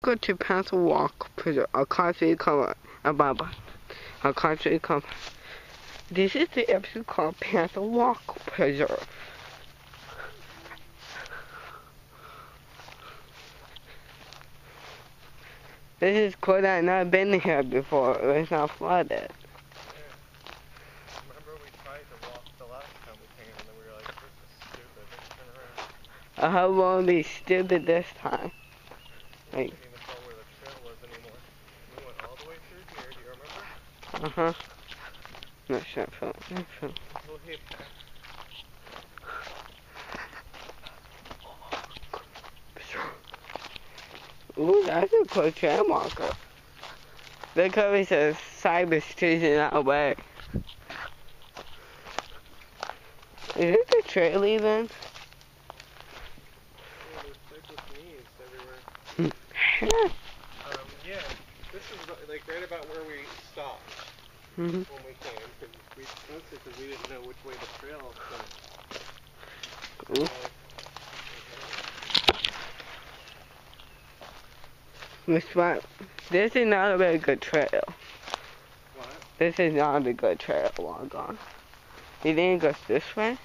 go to Panther Walk Preserve, a country cover, a country cover. This is the episode called Panther Walk Preserve. This is cool. I've not been here before. It's not flooded. Yeah. Remember we tried to walk the last time we came and then we were like, this is stupid. Let's turn around. I hope it won't be stupid this time. I can't even tell where the trail was anymore. We went all the way through here. Do you remember? Uh-huh. Not sure if Little hip pack. Ooh, that's a cool trail marker. Look how it says cyber station our way. Is it the trail even? Yeah, there's cyclist needs everywhere. Yeah, this is like right about where we stopped when we came. Mostly because we didn't know which way the trail went. This is not a very good trail. What? This is not a good trail, long gone. You think it goes this way?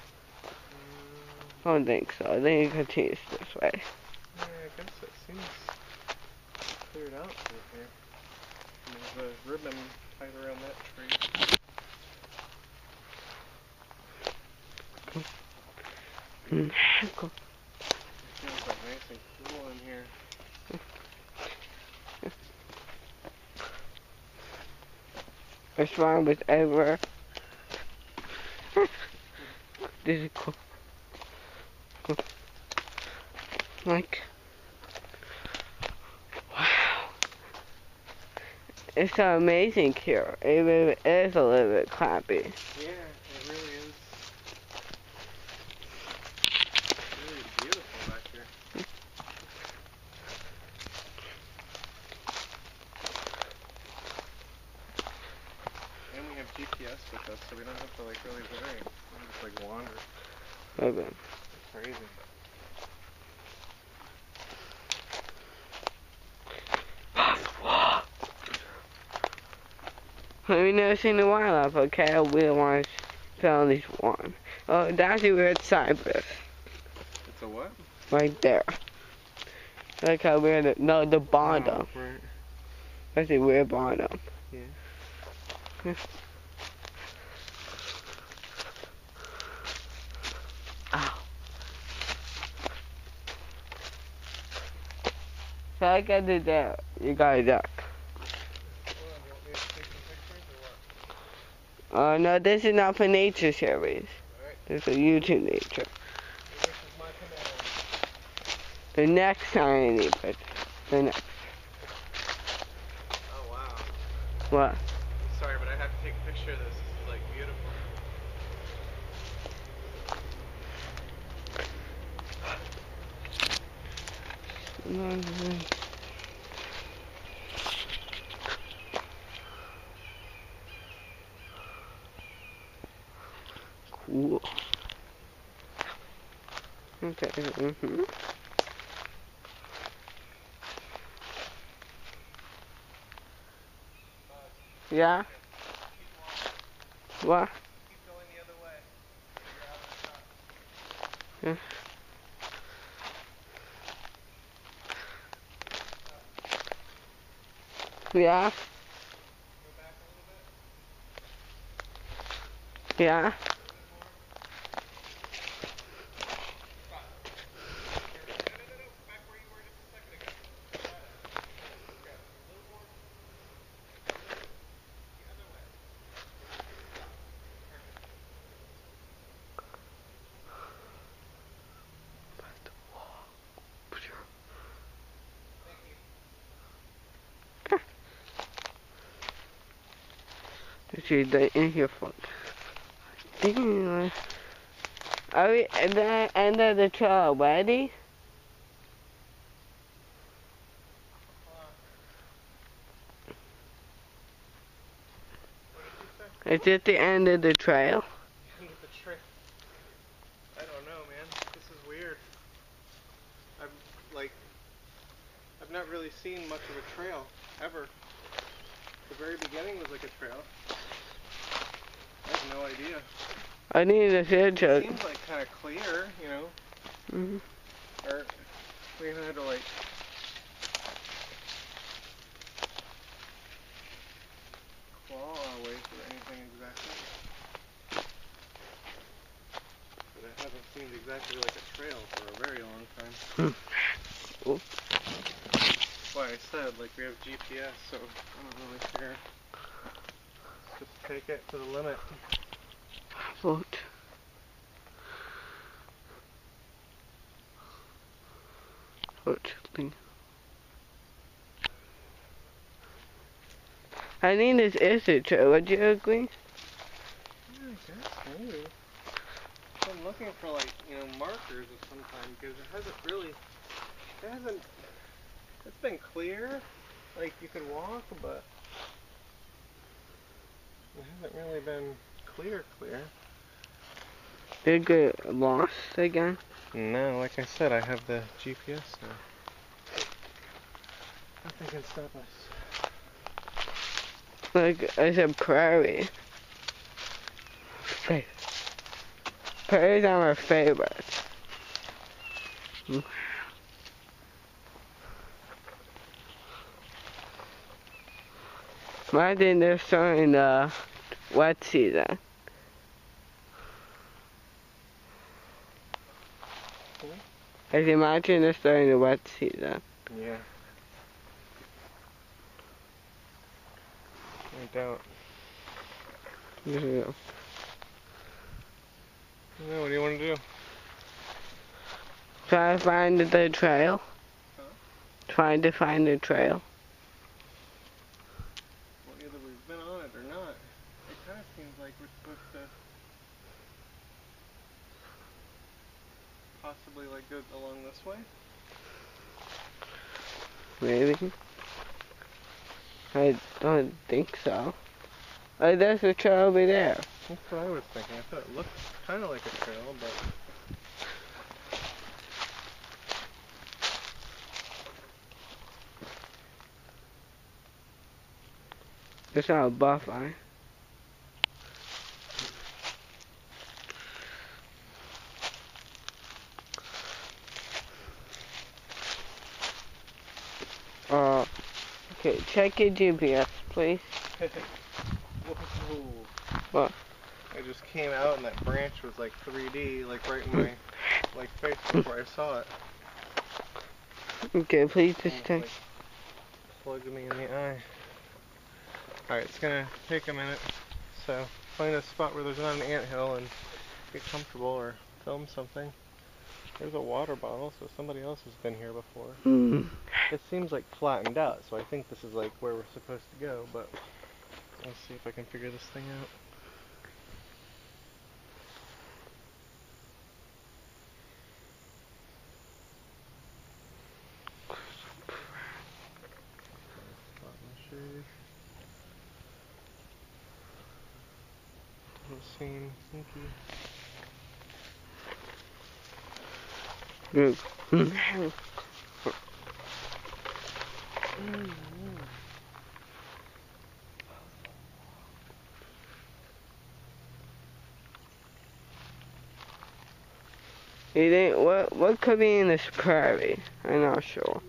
I don't think so. I think it continues this way. Yeah, I guess it seems cleared out through here. And there's a ribbon tied around that tree. Cool. It feels like nice and cool in here. What's wrong with everywhere? This is cool. Cool. Like, wow. It's so amazing here. Even if it is a little bit crappy. Yeah, it really is. Really beautiful back here. And we have GPS with us, so we don't have to like really worry. We can just like wander. Okay. It's crazy. We've never seen the wildlife, okay? We want to film this one. Oh, that's a weird cypress. It's a what? Right there. Look how weird it, no, the bottom. Oh, right. That's a weird bottom. Yeah. Ow. So I got to there. You got a duck. No, this is not for nature series. This is a YouTube nature. The next time I need it. The next. Oh wow. What? Sorry, but I have to take a picture of this. This is like beautiful. Cool. Okay. Yeah? What? Keep going the other way. Yeah. Yeah? Go back a little bit. Yeah? Back where you were just a second ago. Okay. A little more. The other way. Let's see, they're in here for. Are we at the end of the trail already? Is it the end of the trail? End of the trail. I don't know, man. This is weird. I've not really seen much of a trail ever. The very beginning was like a trail. I have no idea. I need a field trip. It seems like kind of clear, you know. Mm-hmm. Or we even had to like claw our way through anything exactly. But it hasn't seemed exactly like a trail for a very long time. That's why I said, like, we have GPS, so I don't really care. Just take it to the limit. What? What thing? I need this exit trail. Would you agree? Yeah, I guess, maybe. I'm looking for, like, you know, markers of some kind, because it's been clear, like, you could walk, but it hasn't really been clear. Did you get lost again? No, like I said, I have the GPS now. Nothing can stop us. Like, I said prairie. Prairies are my favorite. Imagine they're starting the wet season. I can imagine they're starting the wet season. Yeah. I doubt. Yeah. No, what do you want to do? Try to find the trail. Huh? Trying to find the trail. Well, either we've been on it or not. It kind of seems like we're supposed to possibly like go along this way. Maybe. I don't think so. Oh, there's a trail over there. That's what I was thinking. I thought it looked kind of like a trail, but It's not a buffer. Okay, check your GPS, please. whoa. What? I just came out and that branch was like 3D, like right in my face before I saw it. Okay, please just Almost, check. like, plugged me in the eye. Alright, it's gonna take a minute, so find a spot where there's not an anthill and get comfortable or film something. There's a water bottle, so somebody else has been here before. It seems like flattened out, so I think this is like where we're supposed to go, but let's see if I can figure this thing out. Spot in the shade. Doesn't seem sneaky. Good. You think what could be in this prairie? I'm not sure.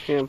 Yeah,